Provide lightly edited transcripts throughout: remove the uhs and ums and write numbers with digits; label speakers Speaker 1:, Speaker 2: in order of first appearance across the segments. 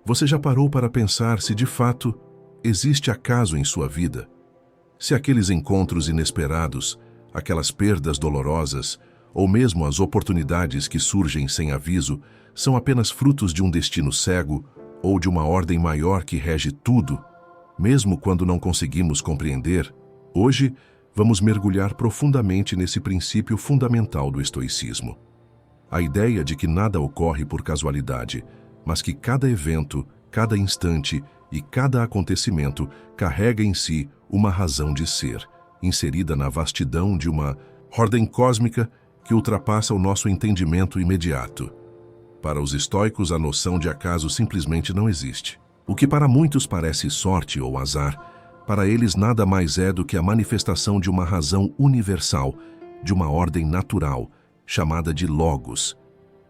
Speaker 1: Você já parou para pensar se de fato existe acaso em sua vida? Se aqueles encontros inesperados, aquelas perdas dolorosas, ou mesmo as oportunidades que surgem sem aviso, são apenas frutos de um destino cego ou de uma ordem maior que rege tudo, mesmo quando não conseguimos compreender? Hoje, vamos mergulhar profundamente nesse princípio fundamental do estoicismo. A ideia de que nada ocorre por casualidade, mas que cada evento, cada instante e cada acontecimento carrega em si uma razão de ser, inserida na vastidão de uma ordem cósmica que ultrapassa o nosso entendimento imediato. Para os estoicos, a noção de acaso simplesmente não existe. O que para muitos parece sorte ou azar, para eles nada mais é do que a manifestação de uma razão universal, de uma ordem natural, chamada de Logos.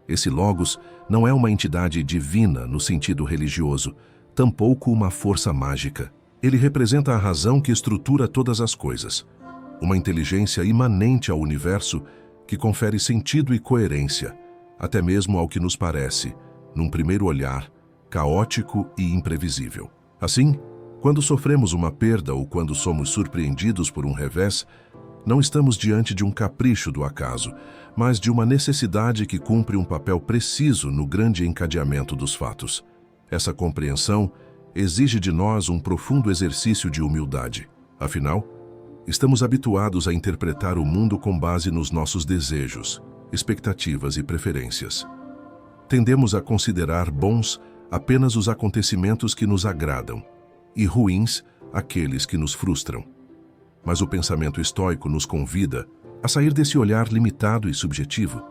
Speaker 1: Esse Logos não é uma entidade divina no sentido religioso, tampouco uma força mágica. Ele representa a razão que estrutura todas as coisas, uma inteligência imanente ao universo que confere sentido e coerência, até mesmo ao que nos parece, num primeiro olhar, caótico e imprevisível. Assim, quando sofremos uma perda ou quando somos surpreendidos por um revés, não estamos diante de um capricho do acaso, mas de uma necessidade que cumpre um papel preciso no grande encadeamento dos fatos. Essa compreensão exige de nós um profundo exercício de humildade. Afinal, estamos habituados a interpretar o mundo com base nos nossos desejos, expectativas e preferências. Tendemos a considerar bons apenas os acontecimentos que nos agradam e ruins aqueles que nos frustram. Mas o pensamento estoico nos convida a sair desse olhar limitado e subjetivo,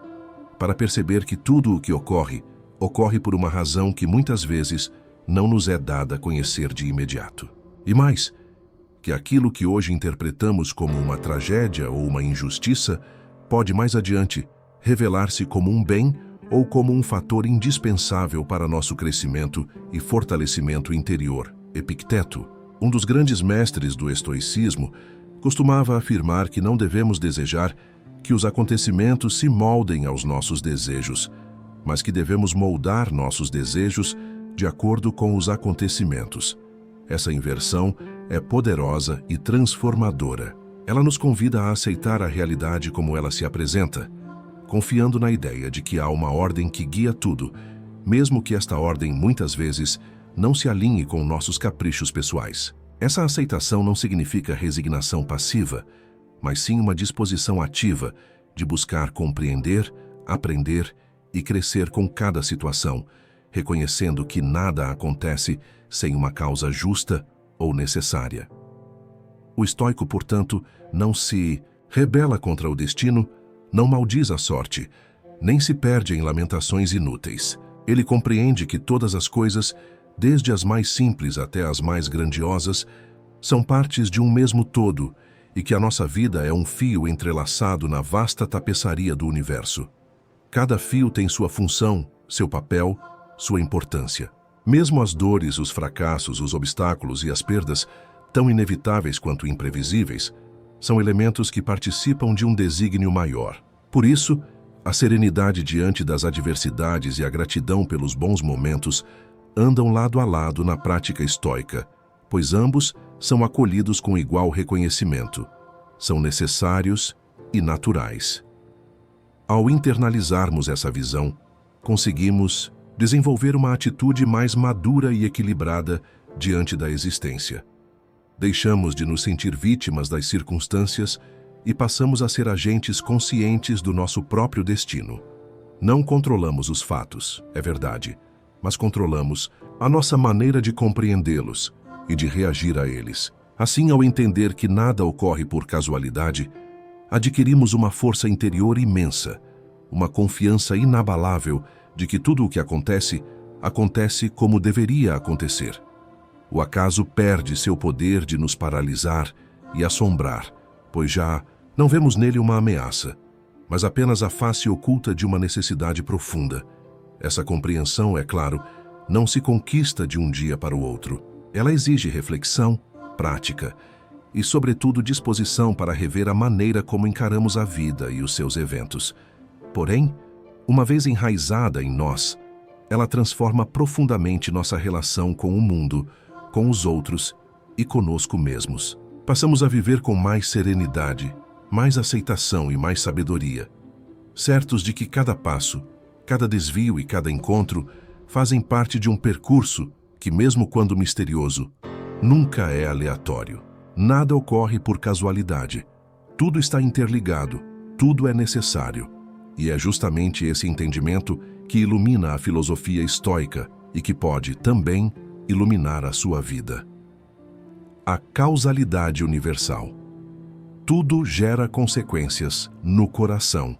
Speaker 1: para perceber que tudo o que ocorre, ocorre por uma razão que muitas vezes não nos é dada a conhecer de imediato. E mais, que aquilo que hoje interpretamos como uma tragédia ou uma injustiça pode mais adiante revelar-se como um bem ou como um fator indispensável para nosso crescimento e fortalecimento interior. Epicteto, um dos grandes mestres do estoicismo, costumava afirmar que não devemos desejar que os acontecimentos se moldem aos nossos desejos, mas que devemos moldar nossos desejos de acordo com os acontecimentos. Essa inversão é poderosa e transformadora. Ela nos convida a aceitar a realidade como ela se apresenta, confiando na ideia de que há uma ordem que guia tudo, mesmo que esta ordem muitas vezes não se alinhe com nossos caprichos pessoais. Essa aceitação não significa resignação passiva, mas sim uma disposição ativa de buscar compreender, aprender e crescer com cada situação, reconhecendo que nada acontece sem uma causa justa ou necessária. O estoico, portanto, não se rebela contra o destino, não maldiz a sorte, nem se perde em lamentações inúteis. Ele compreende que todas as coisas, desde as mais simples até as mais grandiosas, são partes de um mesmo todo e que a nossa vida é um fio entrelaçado na vasta tapeçaria do universo. Cada fio tem sua função, seu papel, sua importância. Mesmo as dores, os fracassos, os obstáculos e as perdas, tão inevitáveis quanto imprevisíveis, são elementos que participam de um desígnio maior. Por isso, a serenidade diante das adversidades e a gratidão pelos bons momentos andam lado a lado na prática estoica, pois ambos são acolhidos com igual reconhecimento. São necessários e naturais. Ao internalizarmos essa visão, conseguimos desenvolver uma atitude mais madura e equilibrada diante da existência. Deixamos de nos sentir vítimas das circunstâncias e passamos a ser agentes conscientes do nosso próprio destino. Não controlamos os fatos, é verdade, mas controlamos a nossa maneira de compreendê-los e de reagir a eles. Assim, ao entender que nada ocorre por casualidade, adquirimos uma força interior imensa, uma confiança inabalável de que tudo o que acontece, acontece como deveria acontecer. O acaso perde seu poder de nos paralisar e assombrar, pois já não vemos nele uma ameaça, mas apenas a face oculta de uma necessidade profunda. Essa compreensão, é claro, não se conquista de um dia para o outro. Ela exige reflexão, prática e, sobretudo, disposição para rever a maneira como encaramos a vida e os seus eventos. Porém, uma vez enraizada em nós, ela transforma profundamente nossa relação com o mundo, com os outros e conosco mesmos. Passamos a viver com mais serenidade, mais aceitação e mais sabedoria, certos de que cada passo, cada desvio e cada encontro fazem parte de um percurso que, mesmo quando misterioso, nunca é aleatório. Nada ocorre por casualidade. Tudo está interligado, tudo é necessário. E é justamente esse entendimento que ilumina a filosofia estoica e que pode, também, iluminar a sua vida. A causalidade universal. Tudo gera consequências no coração.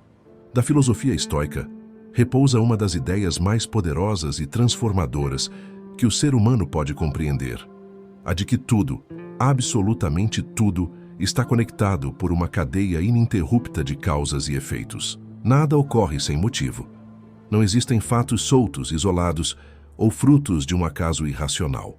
Speaker 1: Da filosofia estoica, repousa uma das ideias mais poderosas e transformadoras que o ser humano pode compreender. A de que tudo, absolutamente tudo, está conectado por uma cadeia ininterrupta de causas e efeitos. Nada ocorre sem motivo. Não existem fatos soltos, isolados ou frutos de um acaso irracional.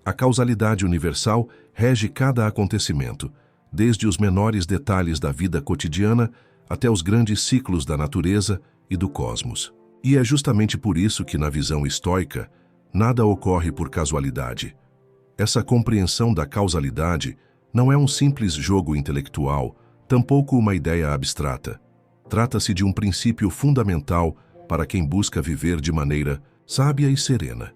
Speaker 1: A causalidade universal rege cada acontecimento, desde os menores detalhes da vida cotidiana até os grandes ciclos da natureza e do cosmos. E é justamente por isso que, na visão estoica, nada ocorre por casualidade. Essa compreensão da causalidade não é um simples jogo intelectual, tampouco uma ideia abstrata. Trata-se de um princípio fundamental para quem busca viver de maneira sábia e serena.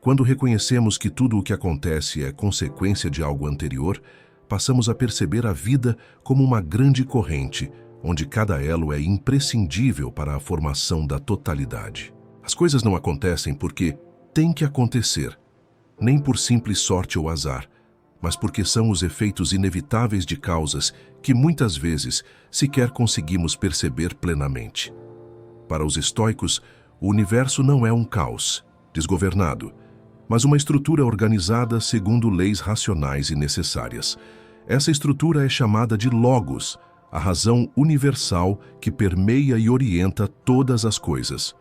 Speaker 1: Quando reconhecemos que tudo o que acontece é consequência de algo anterior, passamos a perceber a vida como uma grande corrente, onde cada elo é imprescindível para a formação da totalidade. As coisas não acontecem porque têm que acontecer, nem por simples sorte ou azar, mas porque são os efeitos inevitáveis de causas que muitas vezes sequer conseguimos perceber plenamente. Para os estoicos, o universo não é um caos, desgovernado, mas uma estrutura organizada segundo leis racionais e necessárias. Essa estrutura é chamada de logos, a razão universal que permeia e orienta todas as coisas.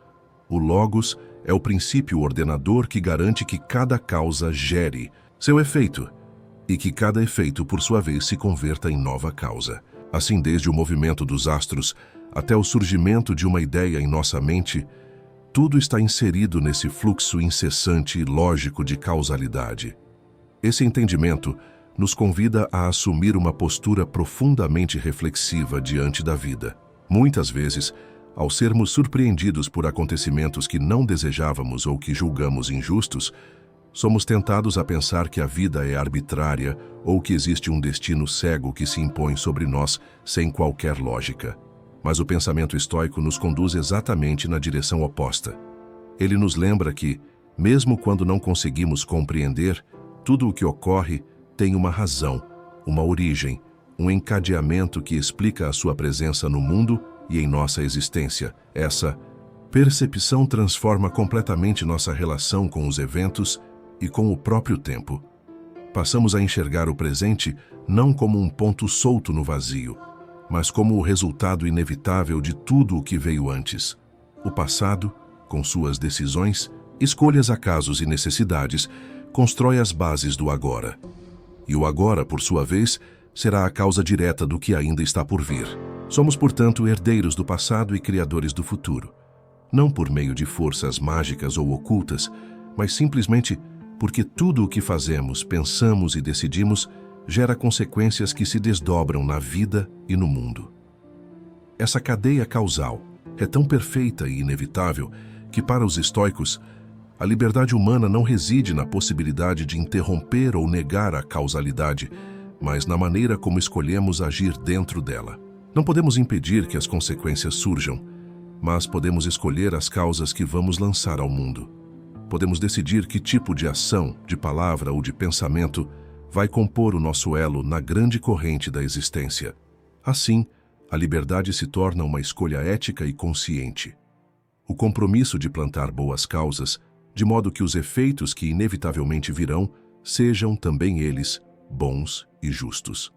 Speaker 1: O logos é o princípio ordenador que garante que cada causa gere seu efeito e que cada efeito, por sua vez, se converta em nova causa. Assim, desde o movimento dos astros até o surgimento de uma ideia em nossa mente, tudo está inserido nesse fluxo incessante e lógico de causalidade. Esse entendimento nos convida a assumir uma postura profundamente reflexiva diante da vida. Muitas vezes, ao sermos surpreendidos por acontecimentos que não desejávamos ou que julgamos injustos, somos tentados a pensar que a vida é arbitrária ou que existe um destino cego que se impõe sobre nós sem qualquer lógica. Mas o pensamento estoico nos conduz exatamente na direção oposta. Ele nos lembra que, mesmo quando não conseguimos compreender, tudo o que ocorre tem uma razão, uma origem, um encadeamento que explica a sua presença no mundo e em nossa existência. Essa percepção transforma completamente nossa relação com os eventos e com o próprio tempo. Passamos a enxergar o presente não como um ponto solto no vazio, mas como o resultado inevitável de tudo o que veio antes. O passado, com suas decisões, escolhas, acasos e necessidades, constrói as bases do agora. E o agora, por sua vez, será a causa direta do que ainda está por vir. Somos, portanto, herdeiros do passado e criadores do futuro. Não por meio de forças mágicas ou ocultas, mas simplesmente porque tudo o que fazemos, pensamos e decidimos gera consequências que se desdobram na vida e no mundo. Essa cadeia causal é tão perfeita e inevitável que, para os estoicos, a liberdade humana não reside na possibilidade de interromper ou negar a causalidade, mas na maneira como escolhemos agir dentro dela. Não podemos impedir que as consequências surjam, mas podemos escolher as causas que vamos lançar ao mundo. Podemos decidir que tipo de ação, de palavra ou de pensamento vai compor o nosso elo na grande corrente da existência. Assim, a liberdade se torna uma escolha ética e consciente. O compromisso de plantar boas causas, de modo que os efeitos que inevitavelmente virão sejam também eles bons e justos.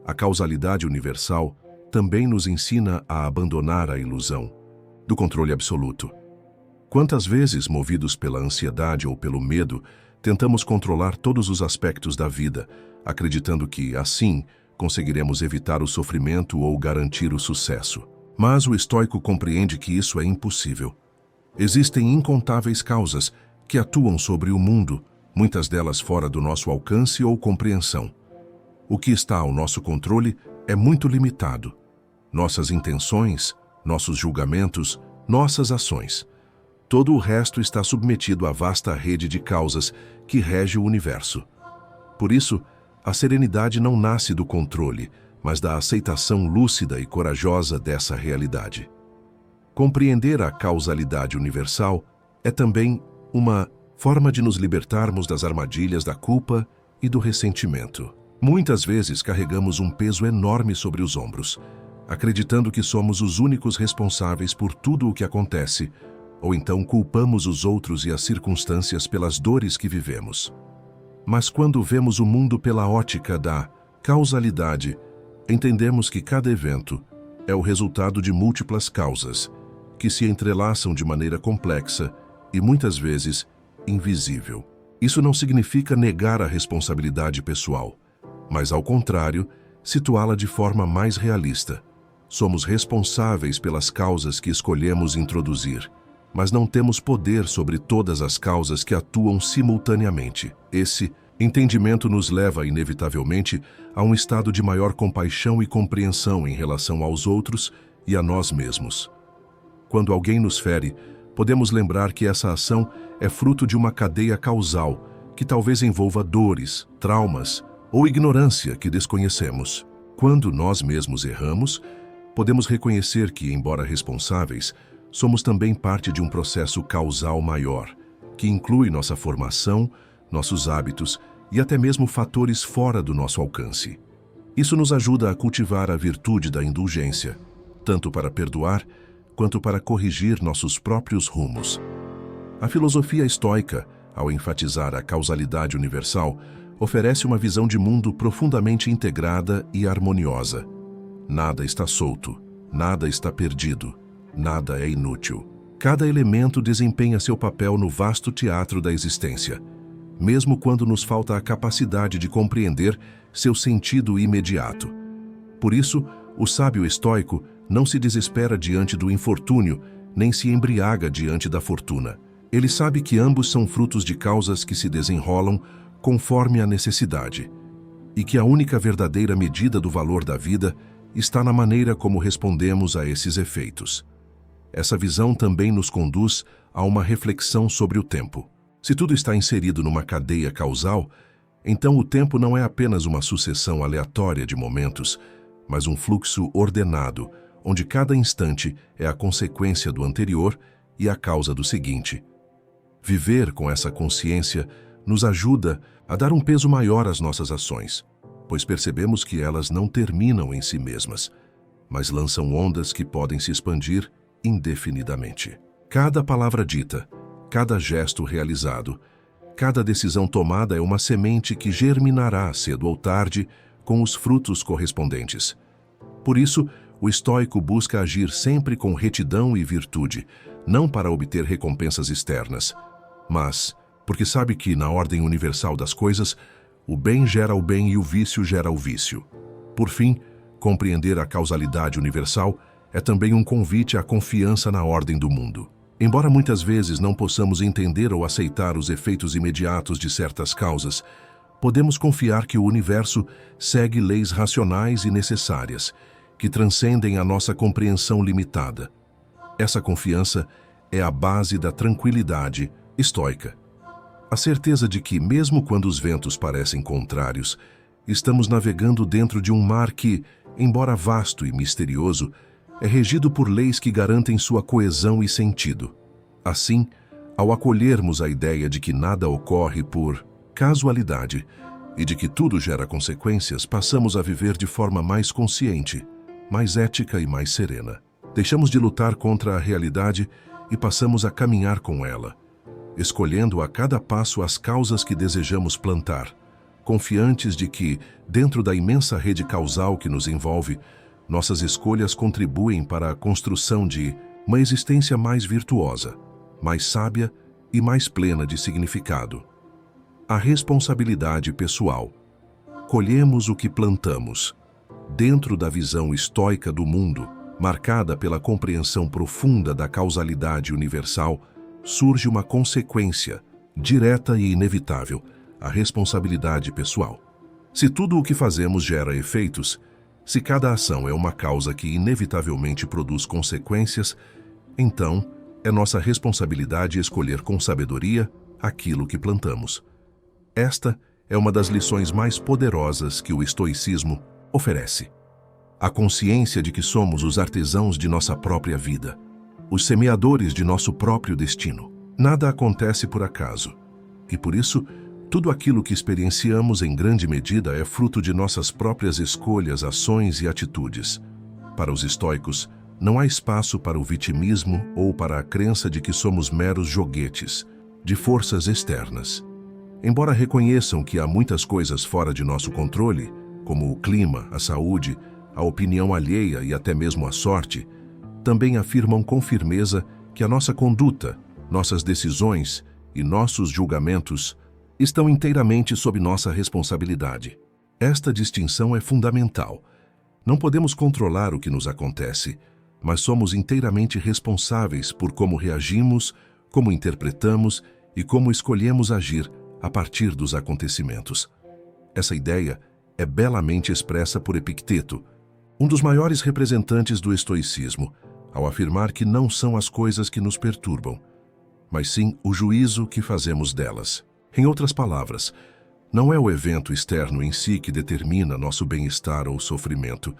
Speaker 1: A causalidade universal também nos ensina a abandonar a ilusão do controle absoluto. Quantas vezes, movidos pela ansiedade ou pelo medo, tentamos controlar todos os aspectos da vida, acreditando que, assim, conseguiremos evitar o sofrimento ou garantir o sucesso. Mas o estoico compreende que isso é impossível. Existem incontáveis causas que atuam sobre o mundo, muitas delas fora do nosso alcance ou compreensão. O que está ao nosso controle é muito limitado. Nossas intenções, nossos julgamentos, nossas ações. Todo o resto está submetido à vasta rede de causas que rege o universo. Por isso, a serenidade não nasce do controle, mas da aceitação lúcida e corajosa dessa realidade. Compreender a causalidade universal é também uma forma de nos libertarmos das armadilhas da culpa e do ressentimento. Muitas vezes carregamos um peso enorme sobre os ombros, acreditando que somos os únicos responsáveis por tudo o que acontece, ou então culpamos os outros e as circunstâncias pelas dores que vivemos. Mas quando vemos o mundo pela ótica da causalidade, entendemos que cada evento é o resultado de múltiplas causas, que se entrelaçam de maneira complexa e muitas vezes invisível. Isso não significa negar a responsabilidade pessoal, mas ao contrário, situá-la de forma mais realista. Somos responsáveis pelas causas que escolhemos introduzir, mas não temos poder sobre todas as causas que atuam simultaneamente. Esse entendimento nos leva, inevitavelmente, a um estado de maior compaixão e compreensão em relação aos outros e a nós mesmos. Quando alguém nos fere, podemos lembrar que essa ação é fruto de uma cadeia causal que talvez envolva dores, traumas ou ignorância que desconhecemos. Quando nós mesmos erramos, podemos reconhecer que, embora responsáveis, somos também parte de um processo causal maior, que inclui nossa formação, nossos hábitos e até mesmo fatores fora do nosso alcance. Isso nos ajuda a cultivar a virtude da indulgência, tanto para perdoar quanto para corrigir nossos próprios rumos. A filosofia estoica, ao enfatizar a causalidade universal, oferece uma visão de mundo profundamente integrada e harmoniosa. Nada está solto, nada está perdido, nada é inútil. Cada elemento desempenha seu papel no vasto teatro da existência, mesmo quando nos falta a capacidade de compreender seu sentido imediato. Por isso, o sábio estoico não se desespera diante do infortúnio, nem se embriaga diante da fortuna. Ele sabe que ambos são frutos de causas que se desenrolam conforme a necessidade, e que a única verdadeira medida do valor da vida está na maneira como respondemos a esses efeitos. Essa visão também nos conduz a uma reflexão sobre o tempo. Se tudo está inserido numa cadeia causal, então o tempo não é apenas uma sucessão aleatória de momentos, mas um fluxo ordenado, onde cada instante é a consequência do anterior e a causa do seguinte. Viver com essa consciência nos ajuda a dar um peso maior às nossas ações, pois percebemos que elas não terminam em si mesmas, mas lançam ondas que podem se expandir indefinidamente. Cada palavra dita, cada gesto realizado, cada decisão tomada é uma semente que germinará cedo ou tarde com os frutos correspondentes. Por isso, o estoico busca agir sempre com retidão e virtude, não para obter recompensas externas, mas porque sabe que, na ordem universal das coisas, o bem gera o bem e o vício gera o vício. Por fim, compreender a causalidade universal é também um convite à confiança na ordem do mundo. Embora muitas vezes não possamos entender ou aceitar os efeitos imediatos de certas causas, podemos confiar que o universo segue leis racionais e necessárias, que transcendem a nossa compreensão limitada. Essa confiança é a base da tranquilidade estoica. A certeza de que, mesmo quando os ventos parecem contrários, estamos navegando dentro de um mar que, embora vasto e misterioso, é regido por leis que garantem sua coesão e sentido. Assim, ao acolhermos a ideia de que nada ocorre por casualidade e de que tudo gera consequências, passamos a viver de forma mais consciente, mais ética e mais serena. Deixamos de lutar contra a realidade e passamos a caminhar com ela, escolhendo a cada passo as causas que desejamos plantar, confiantes de que, dentro da imensa rede causal que nos envolve, nossas escolhas contribuem para a construção de uma existência mais virtuosa, mais sábia e mais plena de significado. A responsabilidade pessoal. Colhemos o que plantamos, dentro da visão estoica do mundo, marcada pela compreensão profunda da causalidade universal, surge uma consequência, direta e inevitável, a responsabilidade pessoal. Se tudo o que fazemos gera efeitos, se cada ação é uma causa que inevitavelmente produz consequências, então é nossa responsabilidade escolher com sabedoria aquilo que plantamos. Esta é uma das lições mais poderosas que o estoicismo oferece. A consciência de que somos os artesãos de nossa própria vida, os semeadores de nosso próprio destino. Nada acontece por acaso, e por isso, tudo aquilo que experienciamos em grande medida é fruto de nossas próprias escolhas, ações e atitudes. Para os estoicos, não há espaço para o vitimismo ou para a crença de que somos meros joguetes de forças externas. Embora reconheçam que há muitas coisas fora de nosso controle, como o clima, a saúde, a opinião alheia e até mesmo a sorte, também afirmam com firmeza que a nossa conduta, nossas decisões e nossos julgamentos estão inteiramente sob nossa responsabilidade. Esta distinção é fundamental. Não podemos controlar o que nos acontece, mas somos inteiramente responsáveis por como reagimos, como interpretamos e como escolhemos agir a partir dos acontecimentos. Essa ideia é belamente expressa por Epicteto, um dos maiores representantes do estoicismo, ao afirmar que não são as coisas que nos perturbam, mas sim o juízo que fazemos delas. Em outras palavras, não é o evento externo em si que determina nosso bem-estar ou sofrimento,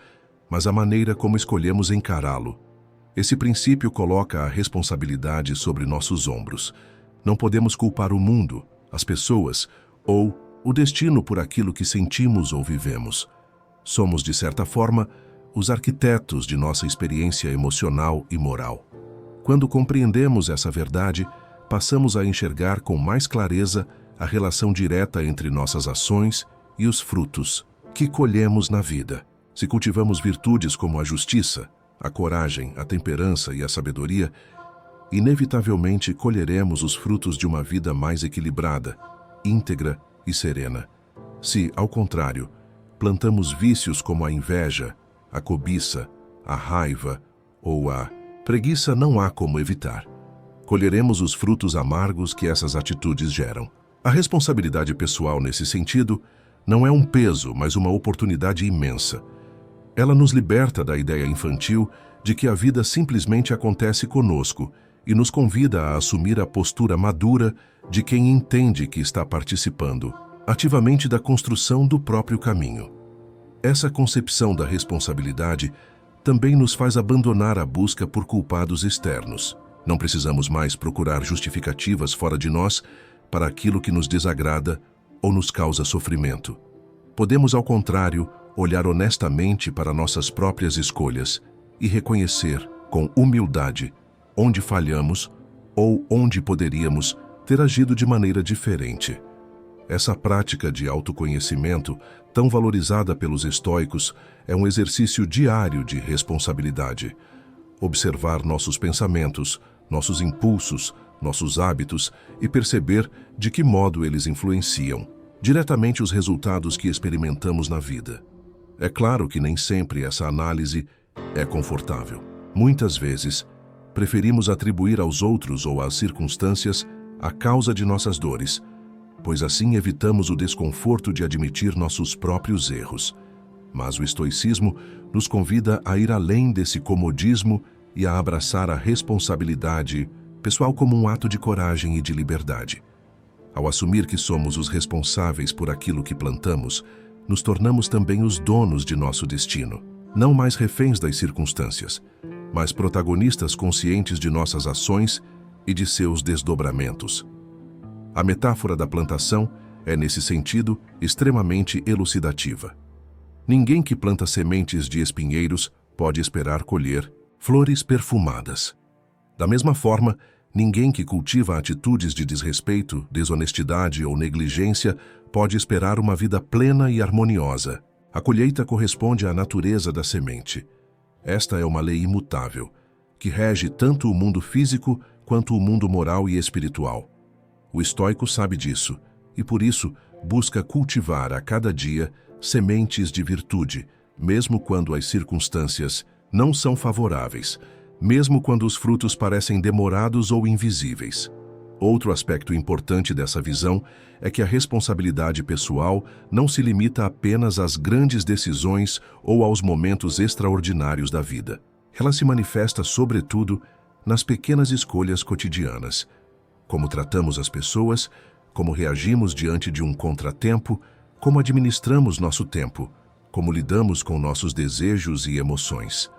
Speaker 1: mas a maneira como escolhemos encará-lo. Esse princípio coloca a responsabilidade sobre nossos ombros. Não podemos culpar o mundo, as pessoas ou o destino por aquilo que sentimos ou vivemos. Somos, de certa forma, os arquitetos de nossa experiência emocional e moral. Quando compreendemos essa verdade, passamos a enxergar com mais clareza a relação direta entre nossas ações e os frutos que colhemos na vida. Se cultivamos virtudes como a justiça, a coragem, a temperança e a sabedoria, inevitavelmente colheremos os frutos de uma vida mais equilibrada, íntegra e serena. Se, ao contrário, plantamos vícios como a inveja, a cobiça, a raiva ou a preguiça, não há como evitar. Colheremos os frutos amargos que essas atitudes geram. A responsabilidade pessoal, nesse sentido, não é um peso, mas uma oportunidade imensa. Ela nos liberta da ideia infantil de que a vida simplesmente acontece conosco e nos convida a assumir a postura madura de quem entende que está participando ativamente da construção do próprio caminho. Essa concepção da responsabilidade também nos faz abandonar a busca por culpados externos. Não precisamos mais procurar justificativas fora de nós para aquilo que nos desagrada ou nos causa sofrimento. Podemos, ao contrário, olhar honestamente para nossas próprias escolhas e reconhecer, com humildade, onde falhamos ou onde poderíamos ter agido de maneira diferente. Essa prática de autoconhecimento, tão valorizada pelos estoicos, é um exercício diário de responsabilidade. Observar nossos pensamentos, nossos impulsos, nossos hábitos e perceber de que modo eles influenciam diretamente os resultados que experimentamos na vida. É claro que nem sempre essa análise é confortável. Muitas vezes, preferimos atribuir aos outros ou às circunstâncias a causa de nossas dores, pois assim evitamos o desconforto de admitir nossos próprios erros. Mas o estoicismo nos convida a ir além desse comodismo e a abraçar a responsabilidade pessoal como um ato de coragem e de liberdade. Ao assumir que somos os responsáveis por aquilo que plantamos, nos tornamos também os donos de nosso destino, não mais reféns das circunstâncias, mas protagonistas conscientes de nossas ações e de seus desdobramentos. A metáfora da plantação é, nesse sentido, extremamente elucidativa. Ninguém que planta sementes de espinheiros pode esperar colher flores perfumadas. Da mesma forma, ninguém que cultiva atitudes de desrespeito, desonestidade ou negligência pode esperar uma vida plena e harmoniosa. A colheita corresponde à natureza da semente. Esta é uma lei imutável, que rege tanto o mundo físico quanto o mundo moral e espiritual. O estoico sabe disso e, por isso, busca cultivar a cada dia sementes de virtude, mesmo quando as circunstâncias não são favoráveis, mesmo quando os frutos parecem demorados ou invisíveis. Outro aspecto importante dessa visão é que a responsabilidade pessoal não se limita apenas às grandes decisões ou aos momentos extraordinários da vida. Ela se manifesta, sobretudo, nas pequenas escolhas cotidianas. Como tratamos as pessoas, como reagimos diante de um contratempo, como administramos nosso tempo, como lidamos com nossos desejos e emoções.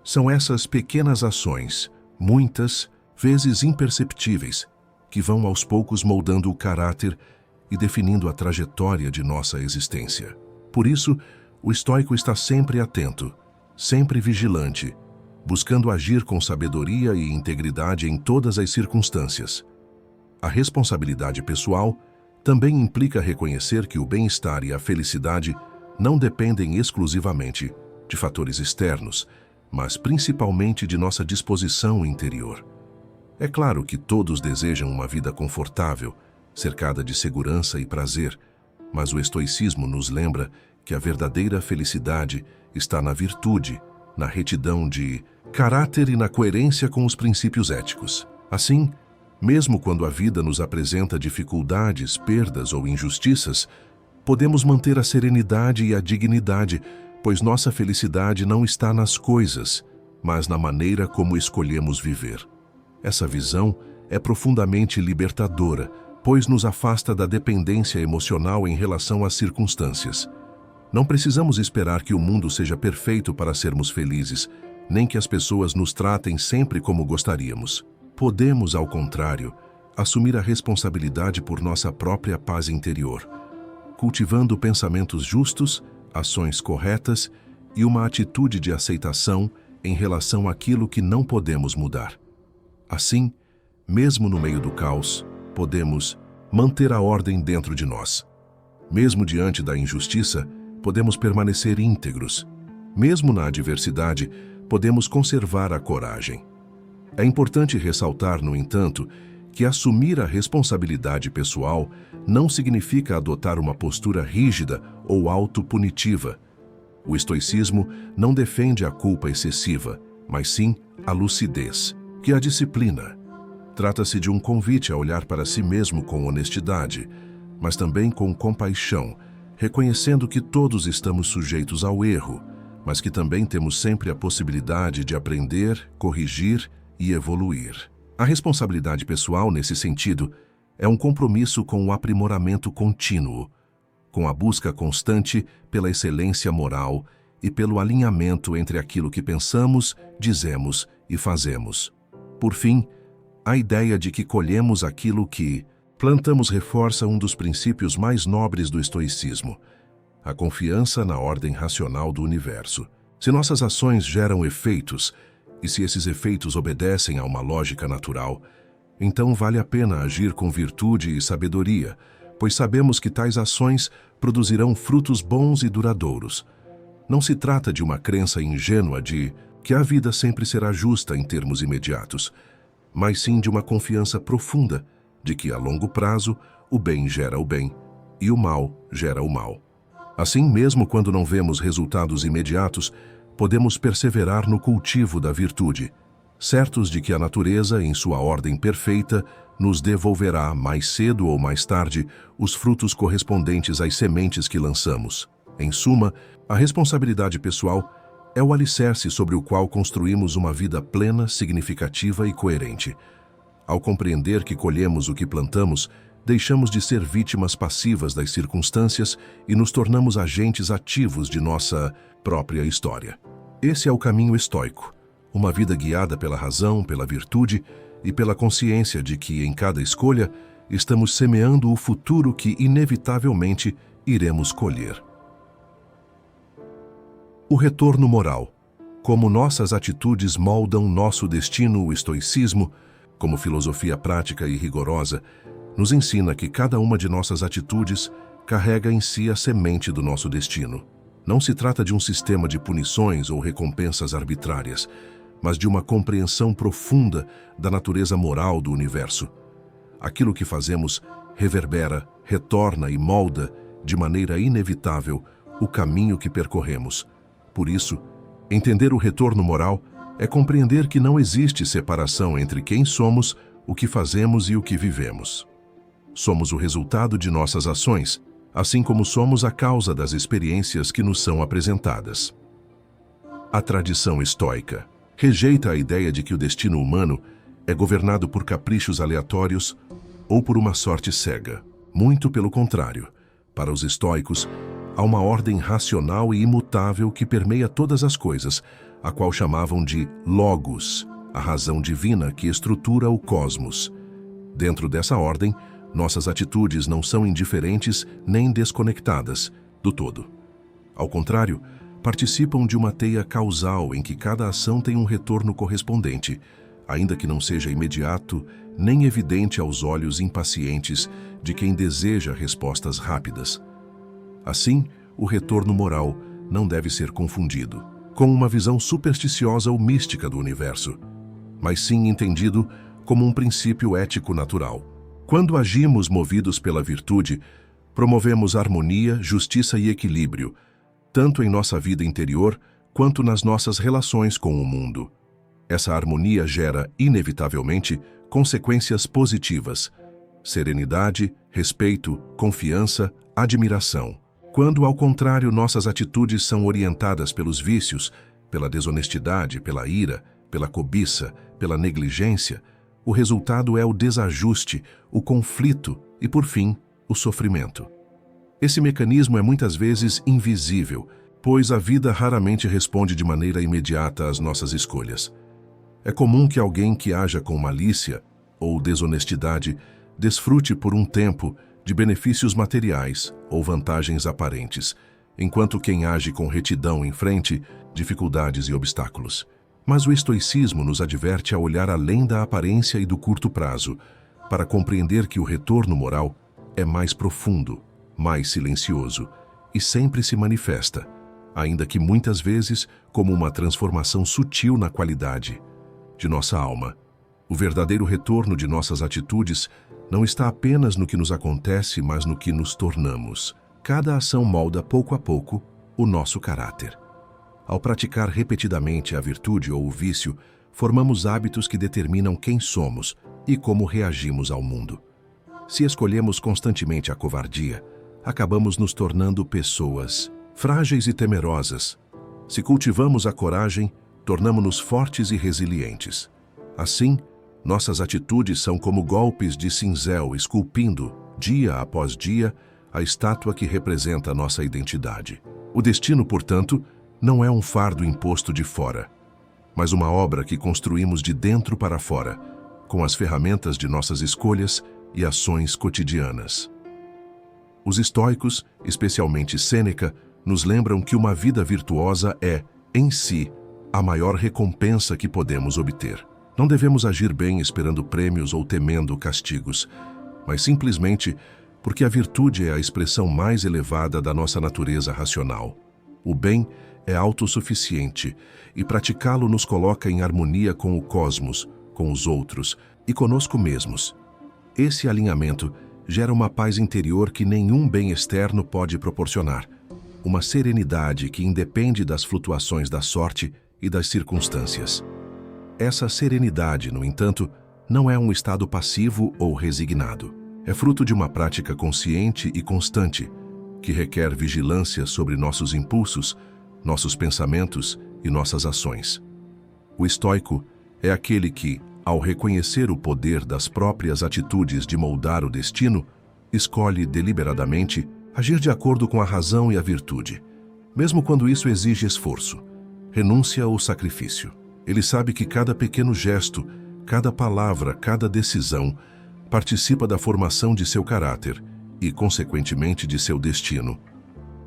Speaker 1: São essas pequenas ações, muitas vezes imperceptíveis, que vão aos poucos moldando o caráter e definindo a trajetória de nossa existência. Por isso, o estoico está sempre atento, sempre vigilante, buscando agir com sabedoria e integridade em todas as circunstâncias. A responsabilidade pessoal também implica reconhecer que o bem-estar e a felicidade não dependem exclusivamente de fatores externos, mas principalmente de nossa disposição interior. É claro que todos desejam uma vida confortável, cercada de segurança e prazer, mas o estoicismo nos lembra que a verdadeira felicidade está na virtude, na retidão de caráter e na coerência com os princípios éticos. Assim, mesmo quando a vida nos apresenta dificuldades, perdas ou injustiças, podemos manter a serenidade e a dignidade, pois nossa felicidade não está nas coisas, mas na maneira como escolhemos viver. Essa visão é profundamente libertadora, pois nos afasta da dependência emocional em relação às circunstâncias. Não precisamos esperar que o mundo seja perfeito para sermos felizes, nem que as pessoas nos tratem sempre como gostaríamos. Podemos, ao contrário, assumir a responsabilidade por nossa própria paz interior, cultivando pensamentos justos, ações corretas e uma atitude de aceitação em relação àquilo que não podemos mudar. Assim, mesmo no meio do caos, podemos manter a ordem dentro de nós. Mesmo diante da injustiça, podemos permanecer íntegros. Mesmo na adversidade, podemos conservar a coragem. É importante ressaltar, no entanto, que assumir a responsabilidade pessoal não significa adotar uma postura rígida ou autopunitiva. O estoicismo não defende a culpa excessiva, mas sim a lucidez, que é a disciplina. Trata-se de um convite a olhar para si mesmo com honestidade, mas também com compaixão, reconhecendo que todos estamos sujeitos ao erro, mas que também temos sempre a possibilidade de aprender, corrigir e evoluir. A responsabilidade pessoal, nesse sentido, é um compromisso com o aprimoramento contínuo, com a busca constante pela excelência moral e pelo alinhamento entre aquilo que pensamos, dizemos e fazemos. Por fim, a ideia de que colhemos aquilo que plantamos reforça um dos princípios mais nobres do estoicismo, a confiança na ordem racional do universo. Se nossas ações geram efeitos, e se esses efeitos obedecem a uma lógica natural, então vale a pena agir com virtude e sabedoria, pois sabemos que tais ações produzirão frutos bons e duradouros. Não se trata de uma crença ingênua de que a vida sempre será justa em termos imediatos, mas sim de uma confiança profunda de que, a longo prazo, o bem gera o bem e o mal gera o mal. Assim, mesmo quando não vemos resultados imediatos, podemos perseverar no cultivo da virtude, certos de que a natureza, em sua ordem perfeita, nos devolverá, mais cedo ou mais tarde, os frutos correspondentes às sementes que lançamos. Em suma, a responsabilidade pessoal é o alicerce sobre o qual construímos uma vida plena, significativa e coerente. Ao compreender que colhemos o que plantamos, deixamos de ser vítimas passivas das circunstâncias e nos tornamos agentes ativos de nossa própria história. Esse é o caminho estoico, uma vida guiada pela razão, pela virtude e pela consciência de que, em cada escolha, estamos semeando o futuro que, inevitavelmente, iremos colher. O retorno moral. Como nossas atitudes moldam nosso destino, o estoicismo, como filosofia prática e rigorosa, nos ensina que cada uma de nossas atitudes carrega em si a semente do nosso destino. Não se trata de um sistema de punições ou recompensas arbitrárias, mas de uma compreensão profunda da natureza moral do universo. Aquilo que fazemos reverbera, retorna e molda, de maneira inevitável, o caminho que percorremos. Por isso, Entender o retorno moral é compreender que não existe separação entre quem somos, o que fazemos e o que vivemos. Somos o resultado de nossas ações, assim como somos a causa das experiências que nos são apresentadas. A tradição estoica rejeita a ideia de que o destino humano é governado por caprichos aleatórios ou por uma sorte cega. Muito pelo contrário, para os estoicos, há uma ordem racional e imutável que permeia todas as coisas, a qual chamavam de logos, a razão divina que estrutura o cosmos. Dentro dessa ordem, nossas atitudes não são indiferentes nem desconectadas do todo. Ao contrário, participam de uma teia causal em que cada ação tem um retorno correspondente, ainda que não seja imediato nem evidente aos olhos impacientes de quem deseja respostas rápidas. Assim, o retorno moral não deve ser confundido com uma visão supersticiosa ou mística do universo, mas sim entendido como um princípio ético natural. Quando agimos movidos pela virtude, promovemos harmonia, justiça e equilíbrio, tanto em nossa vida interior quanto nas nossas relações com o mundo. Essa harmonia gera, inevitavelmente, consequências positivas: serenidade, respeito, confiança, admiração. Quando, ao contrário, nossas atitudes são orientadas pelos vícios, pela desonestidade, pela ira, pela cobiça, pela negligência, o resultado é o desajuste, o conflito e, por fim, o sofrimento. Esse mecanismo é muitas vezes invisível, pois a vida raramente responde de maneira imediata às nossas escolhas. É comum que alguém que haja com malícia ou desonestidade desfrute por um tempo de benefícios materiais ou vantagens aparentes, enquanto quem age com retidão enfrente dificuldades e obstáculos. Mas o estoicismo nos adverte a olhar além da aparência e do curto prazo, para compreender que o retorno moral é mais profundo, mais silencioso e sempre se manifesta, ainda que muitas vezes como uma transformação sutil na qualidade de nossa alma. O verdadeiro retorno de nossas atitudes não está apenas no que nos acontece, mas no que nos tornamos. Cada ação molda pouco a pouco o nosso caráter. Ao praticar repetidamente a virtude ou o vício, formamos hábitos que determinam quem somos e como reagimos ao mundo. Se escolhemos constantemente a covardia, acabamos nos tornando pessoas frágeis e temerosas. Se cultivamos a coragem, tornamo-nos fortes e resilientes. Assim, nossas atitudes são como golpes de cinzel esculpindo, dia após dia, a estátua que representa nossa identidade. O destino, portanto, não é um fardo imposto de fora, mas uma obra que construímos de dentro para fora, com as ferramentas de nossas escolhas e ações cotidianas. Os estoicos, especialmente Sêneca, nos lembram que uma vida virtuosa é, em si, a maior recompensa que podemos obter. Não devemos agir bem esperando prêmios ou temendo castigos, mas simplesmente porque a virtude é a expressão mais elevada da nossa natureza racional. O bem é autossuficiente e praticá-lo nos coloca em harmonia com o cosmos, com os outros e conosco mesmos. Esse alinhamento gera uma paz interior que nenhum bem externo pode proporcionar, uma serenidade que independe das flutuações da sorte e das circunstâncias. Essa serenidade, no entanto, não é um estado passivo ou resignado. É fruto de uma prática consciente e constante, que requer vigilância sobre nossos impulsos, nossos pensamentos e nossas ações. O estoico é aquele que, ao reconhecer o poder das próprias atitudes de moldar o destino, escolhe deliberadamente agir de acordo com a razão e a virtude, mesmo quando isso exige esforço, renúncia ou sacrifício. Ele sabe que cada pequeno gesto, cada palavra, cada decisão participa da formação de seu caráter e, consequentemente, de seu destino.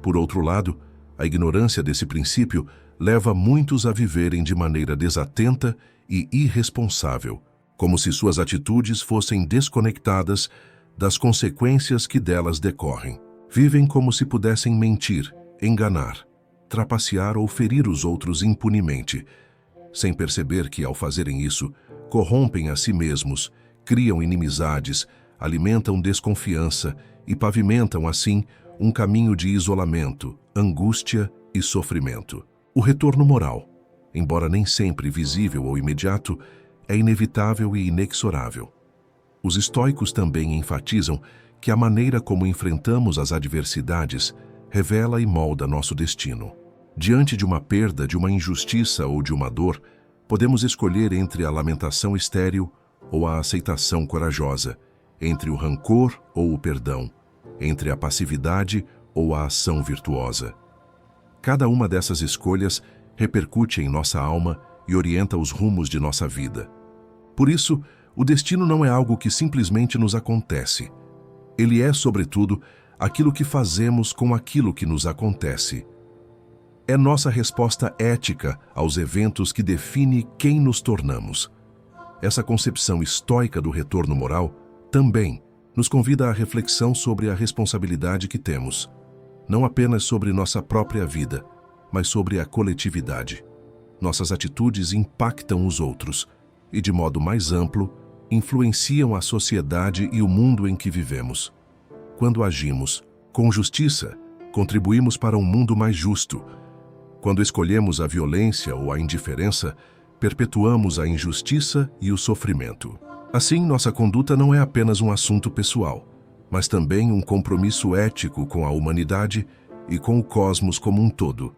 Speaker 1: Por outro lado, a ignorância desse princípio leva muitos a viverem de maneira desatenta e irresponsável, como se suas atitudes fossem desconectadas das consequências que delas decorrem. Vivem como se pudessem mentir, enganar, trapacear ou ferir os outros impunemente, sem perceber que, ao fazerem isso, corrompem a si mesmos, criam inimizades, alimentam desconfiança e pavimentam, assim, um caminho de isolamento, angústia e sofrimento. O retorno moral embora nem sempre visível ou imediato, é inevitável e inexorável. Os estoicos também enfatizam que a maneira como enfrentamos as adversidades revela e molda nosso destino. Diante de uma perda, de uma injustiça ou de uma dor, podemos escolher entre a lamentação estéril ou a aceitação corajosa, entre o rancor ou o perdão, entre a passividade ou a ação virtuosa. Cada uma dessas escolhas repercute em nossa alma e orienta os rumos de nossa vida. Por isso, o destino não é algo que simplesmente nos acontece. Ele é, sobretudo, aquilo que fazemos com aquilo que nos acontece. É nossa resposta ética aos eventos que define quem nos tornamos. Essa concepção estoica do retorno moral também nos convida à reflexão sobre a responsabilidade que temos, não apenas sobre nossa própria vida, mas sobre a coletividade. Nossas atitudes impactam os outros e, de modo mais amplo, influenciam a sociedade e o mundo em que vivemos. Quando agimos com justiça, contribuímos para um mundo mais justo. Quando escolhemos a violência ou a indiferença, perpetuamos a injustiça e o sofrimento. Assim, nossa conduta não é apenas um assunto pessoal, mas também um compromisso ético com a humanidade e com o cosmos como um todo.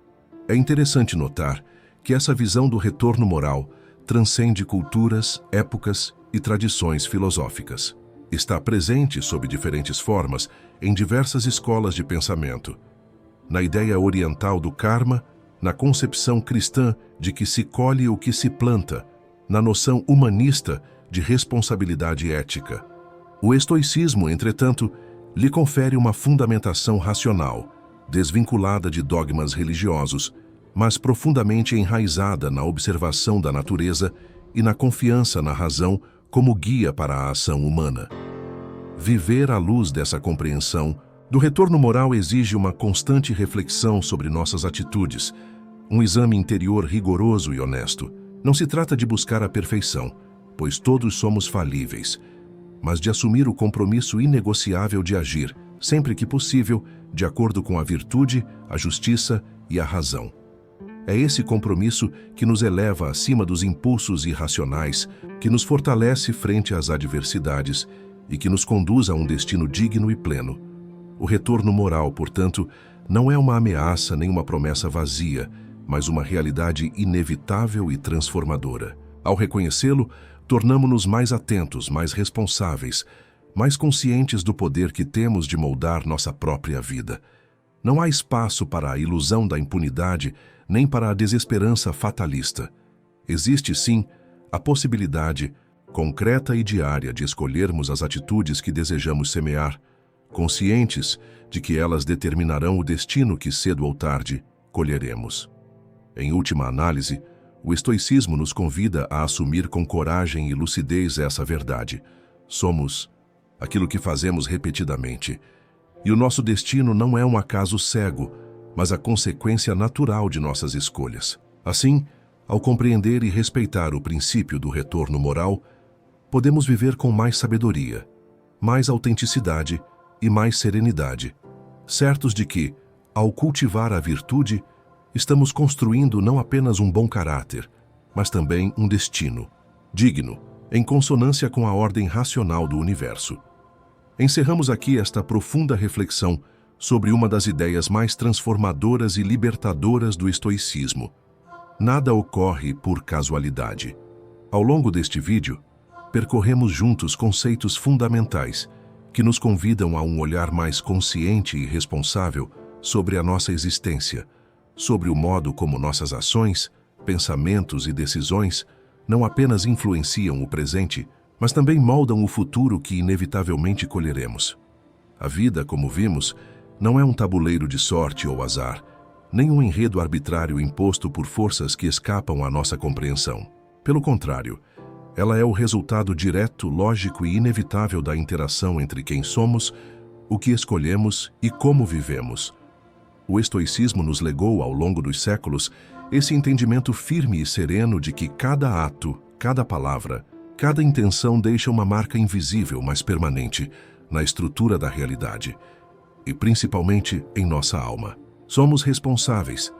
Speaker 1: É interessante notar que essa visão do retorno moral transcende culturas, épocas e tradições filosóficas. Está presente sob diferentes formas em diversas escolas de pensamento. Na ideia oriental do karma, na concepção cristã de que se colhe o que se planta, na noção humanista de responsabilidade ética. O estoicismo, entretanto, lhe confere uma fundamentação racional, desvinculada de dogmas religiosos, mas profundamente enraizada na observação da natureza e na confiança na razão como guia para a ação humana. Viver à luz dessa compreensão do retorno moral exige uma constante reflexão sobre nossas atitudes, um exame interior rigoroso e honesto. Não se trata de buscar a perfeição, pois todos somos falíveis, mas de assumir o compromisso inegociável de agir, sempre que possível, de acordo com a virtude, a justiça e a razão. É esse compromisso que nos eleva acima dos impulsos irracionais, que nos fortalece frente às adversidades e que nos conduz a um destino digno e pleno. O retorno moral, portanto, não é uma ameaça nem uma promessa vazia, mas uma realidade inevitável e transformadora. Ao reconhecê-lo, tornamo-nos mais atentos, mais responsáveis, mais conscientes do poder que temos de moldar nossa própria vida. Não há espaço para a ilusão da impunidade, nem para a desesperança fatalista. Existe, sim, a possibilidade, concreta e diária, de escolhermos as atitudes que desejamos semear, conscientes de que elas determinarão o destino que cedo ou tarde colheremos. Em última análise, o estoicismo nos convida a assumir com coragem e lucidez essa verdade. Somos aquilo que fazemos repetidamente, e o nosso destino não é um acaso cego, mas a consequência natural de nossas escolhas. Assim, ao compreender e respeitar o princípio do retorno moral, podemos viver com mais sabedoria, mais autenticidade e mais serenidade, certos de que, ao cultivar a virtude, estamos construindo não apenas um bom caráter, mas também um destino, digno, em consonância com a ordem racional do universo. Encerramos aqui esta profunda reflexão sobre uma das ideias mais transformadoras e libertadoras do estoicismo. Nada ocorre por casualidade. Ao longo deste vídeo, percorremos juntos conceitos fundamentais que nos convidam a um olhar mais consciente e responsável sobre a nossa existência, sobre o modo como nossas ações, pensamentos e decisões não apenas influenciam o presente, mas também moldam o futuro que inevitavelmente colheremos. A vida, como vimos, não é um tabuleiro de sorte ou azar, nem um enredo arbitrário imposto por forças que escapam à nossa compreensão. Pelo contrário, ela é o resultado direto, lógico e inevitável da interação entre quem somos, o que escolhemos e como vivemos. O estoicismo nos legou, ao longo dos séculos, esse entendimento firme e sereno de que cada ato, cada palavra, cada intenção deixa uma marca invisível, mas permanente, na estrutura da realidade, e principalmente em nossa alma. Somos responsáveis,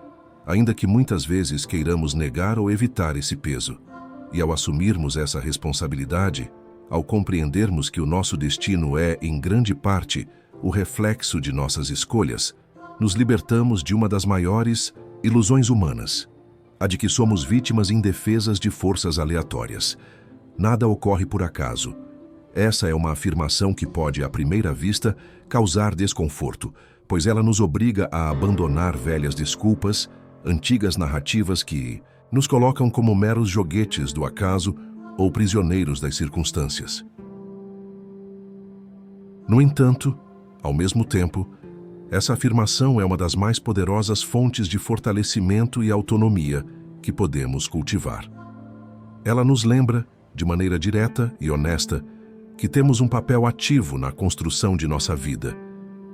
Speaker 1: ainda que muitas vezes queiramos negar ou evitar esse peso. E ao assumirmos essa responsabilidade, ao compreendermos que o nosso destino é, em grande parte, o reflexo de nossas escolhas, nos libertamos de uma das maiores ilusões humanas, a de que somos vítimas indefesas de forças aleatórias. Nada ocorre por acaso. Essa é uma afirmação que pode, à primeira vista, causar desconforto, pois ela nos obriga a abandonar velhas desculpas, antigas narrativas que nos colocam como meros joguetes do acaso ou prisioneiros das circunstâncias. No entanto, ao mesmo tempo, essa afirmação é uma das mais poderosas fontes de fortalecimento e autonomia que podemos cultivar. Ela nos lembra, de maneira direta e honesta, que temos um papel ativo na construção de nossa vida,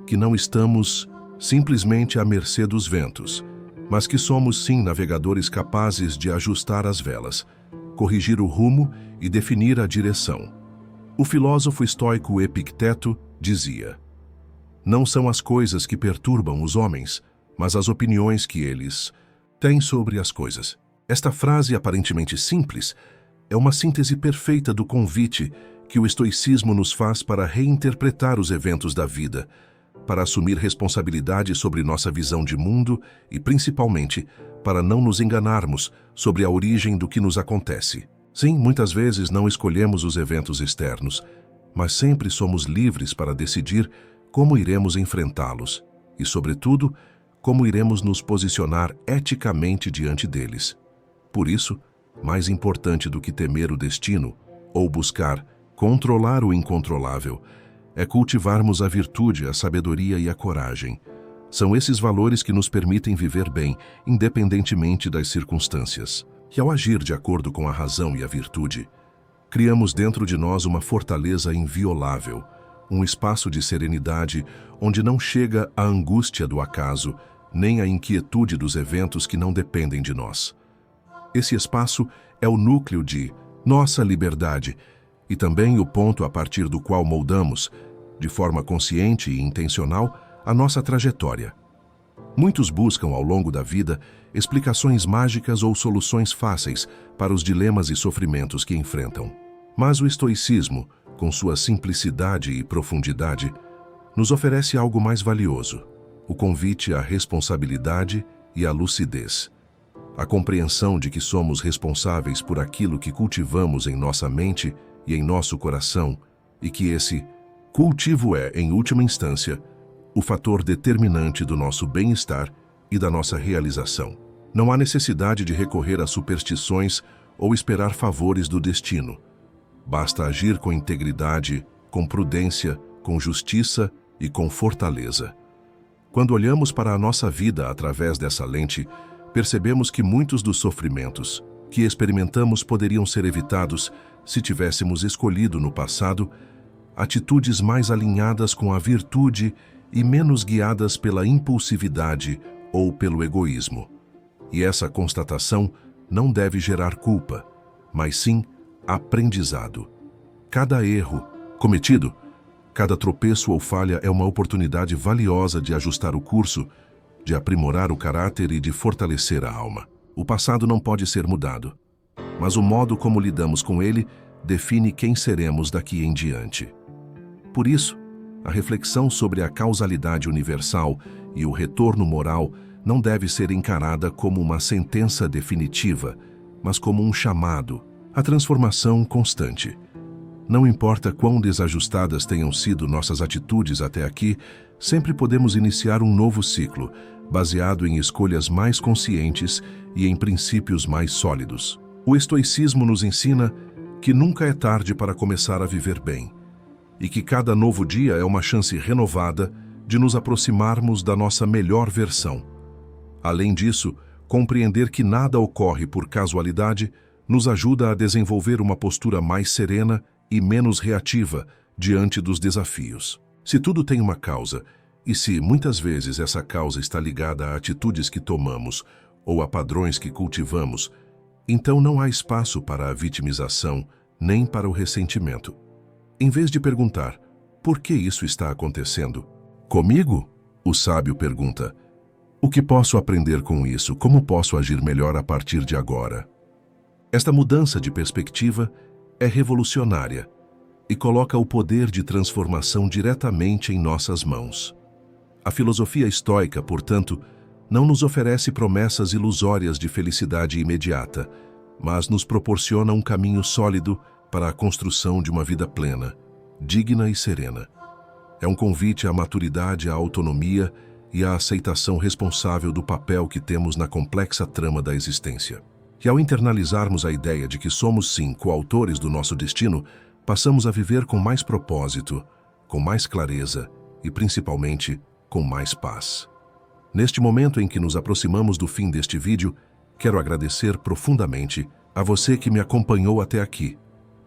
Speaker 1: que não estamos simplesmente à mercê dos ventos, mas que somos sim navegadores capazes de ajustar as velas, corrigir o rumo e definir a direção. O filósofo estoico Epicteto dizia: "Não são as coisas que perturbam os homens, mas as opiniões que eles têm sobre as coisas." Esta frase, aparentemente simples, é uma síntese perfeita do convite que o estoicismo nos faz para reinterpretar os eventos da vida, para assumir responsabilidade sobre nossa visão de mundo e, principalmente, para não nos enganarmos sobre a origem do que nos acontece. Sim, muitas vezes não escolhemos os eventos externos, mas sempre somos livres para decidir como iremos enfrentá-los e, sobretudo, como iremos nos posicionar eticamente diante deles. Por isso, mais importante do que temer o destino ou buscar controlar o incontrolável, é cultivarmos a virtude, a sabedoria e a coragem. São esses valores que nos permitem viver bem, independentemente das circunstâncias. E ao agir de acordo com a razão e a virtude, criamos dentro de nós uma fortaleza inviolável, um espaço de serenidade onde não chega a angústia do acaso, nem a inquietude dos eventos que não dependem de nós. Esse espaço é o núcleo de nossa liberdade e também o ponto a partir do qual moldamos, de forma consciente e intencional, a nossa trajetória. Muitos buscam ao longo da vida explicações mágicas ou soluções fáceis para os dilemas e sofrimentos que enfrentam. Mas o estoicismo, com sua simplicidade e profundidade, nos oferece algo mais valioso: o convite à responsabilidade e à lucidez. A compreensão de que somos responsáveis por aquilo que cultivamos em nossa mente e em nosso coração, e que esse cultivo é, em última instância, o fator determinante do nosso bem-estar e da nossa realização. Não há necessidade de recorrer a superstições ou esperar favores do destino. Basta agir com integridade, com prudência, com justiça e com fortaleza. Quando olhamos para a nossa vida através dessa lente, percebemos que muitos dos sofrimentos que experimentamos poderiam ser evitados se tivéssemos escolhido no passado atitudes mais alinhadas com a virtude e menos guiadas pela impulsividade ou pelo egoísmo. E essa constatação não deve gerar culpa, mas sim aprendizado. Cada erro cometido, cada tropeço ou falha é uma oportunidade valiosa de ajustar o curso, de aprimorar o caráter e de fortalecer a alma. O passado não pode ser mudado, mas o modo como lidamos com ele define quem seremos daqui em diante. Por isso, a reflexão sobre a causalidade universal e o retorno moral não deve ser encarada como uma sentença definitiva, mas como um chamado à transformação constante. Não importa quão desajustadas tenham sido nossas atitudes até aqui, sempre podemos iniciar um novo ciclo, baseado em escolhas mais conscientes e em princípios mais sólidos. O estoicismo nos ensina que nunca é tarde para começar a viver bem, e que cada novo dia é uma chance renovada de nos aproximarmos da nossa melhor versão. Além disso, compreender que nada ocorre por casualidade nos ajuda a desenvolver uma postura mais serena e menos reativa diante dos desafios. Se tudo tem uma causa, e se muitas vezes essa causa está ligada a atitudes que tomamos ou a padrões que cultivamos, então não há espaço para a vitimização nem para o ressentimento. Em vez de perguntar, por que isso está acontecendo? Comigo? O sábio pergunta, O que posso aprender com isso? Como posso agir melhor a partir de agora? Esta mudança de perspectiva é revolucionária e coloca o poder de transformação diretamente em nossas mãos. A filosofia estoica, portanto, não nos oferece promessas ilusórias de felicidade imediata, mas nos proporciona um caminho sólido para a construção de uma vida plena, digna e serena. É um convite à maturidade, à autonomia e à aceitação responsável do papel que temos na complexa trama da existência. E ao internalizarmos a ideia de que somos, sim, coautores do nosso destino, passamos a viver com mais propósito, com mais clareza e, principalmente, com mais paz. Neste momento em que nos aproximamos do fim deste vídeo, quero agradecer profundamente a você que me acompanhou até aqui,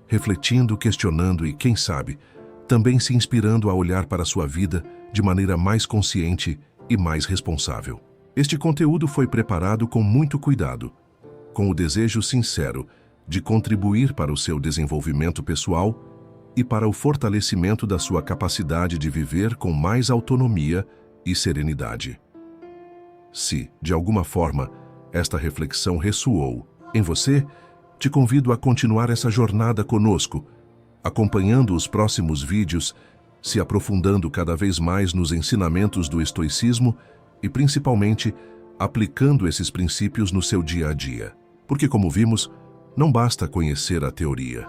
Speaker 1: refletindo, questionando e, quem sabe, também se inspirando a olhar para a sua vida de maneira mais consciente e mais responsável. Este conteúdo foi preparado com muito cuidado, com o desejo sincero de contribuir para o seu desenvolvimento pessoal e para o fortalecimento da sua capacidade de viver com mais autonomia e serenidade. Se, de alguma forma, esta reflexão ressoou em você, te convido a continuar essa jornada conosco, acompanhando os próximos vídeos, se aprofundando cada vez mais nos ensinamentos do estoicismo e, principalmente, aplicando esses princípios no seu dia a dia. Porque, como vimos, não basta conhecer a teoria.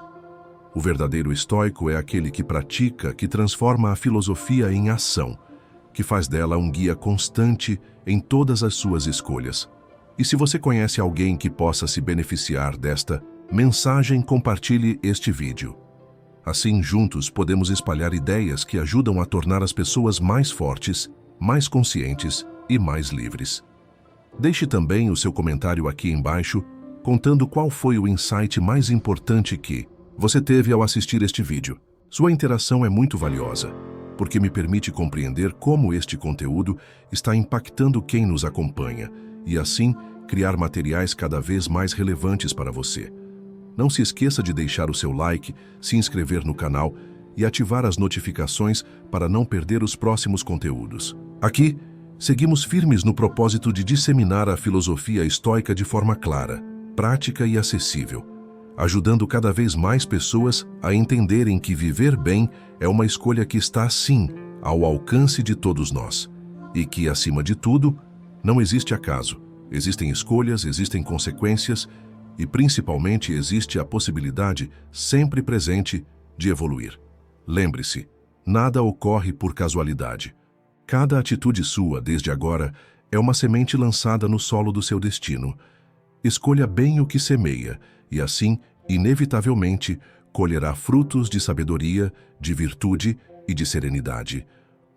Speaker 1: O verdadeiro estoico é aquele que pratica, que transforma a filosofia em ação, que faz dela um guia constante em todas as suas escolhas. E se você conhece alguém que possa se beneficiar desta mensagem, compartilhe este vídeo. Assim, juntos, podemos espalhar ideias que ajudam a tornar as pessoas mais fortes, mais conscientes e mais livres. Deixe também o seu comentário aqui embaixo, contando qual foi o insight mais importante que você teve ao assistir este vídeo. Sua interação é muito valiosa, porque me permite compreender como este conteúdo está impactando quem nos acompanha e, assim, criar materiais cada vez mais relevantes para você. Não se esqueça de deixar o seu like, se inscrever no canal e ativar as notificações para não perder os próximos conteúdos. Aqui, seguimos firmes no propósito de disseminar a filosofia estoica de forma clara, prática e acessível, ajudando cada vez mais pessoas a entenderem que viver bem é uma escolha que está, sim, ao alcance de todos nós, e que, acima de tudo, não existe acaso. Existem escolhas, existem consequências e, principalmente, existe a possibilidade, sempre presente, de evoluir. Lembre-se, nada ocorre por casualidade. Cada atitude sua, desde agora, é uma semente lançada no solo do seu destino. Escolha bem o que semeia e, assim, inevitavelmente, colherá frutos de sabedoria, de virtude e de serenidade.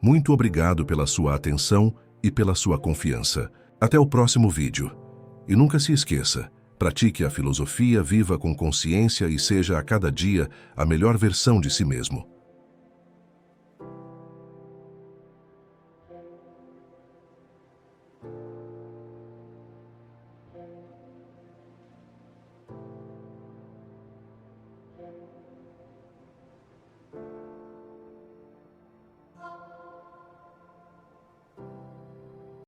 Speaker 1: Muito obrigado pela sua atenção e pela sua confiança. Até o próximo vídeo. E nunca se esqueça, pratique a filosofia, viva com consciência e seja a cada dia a melhor versão de si mesmo.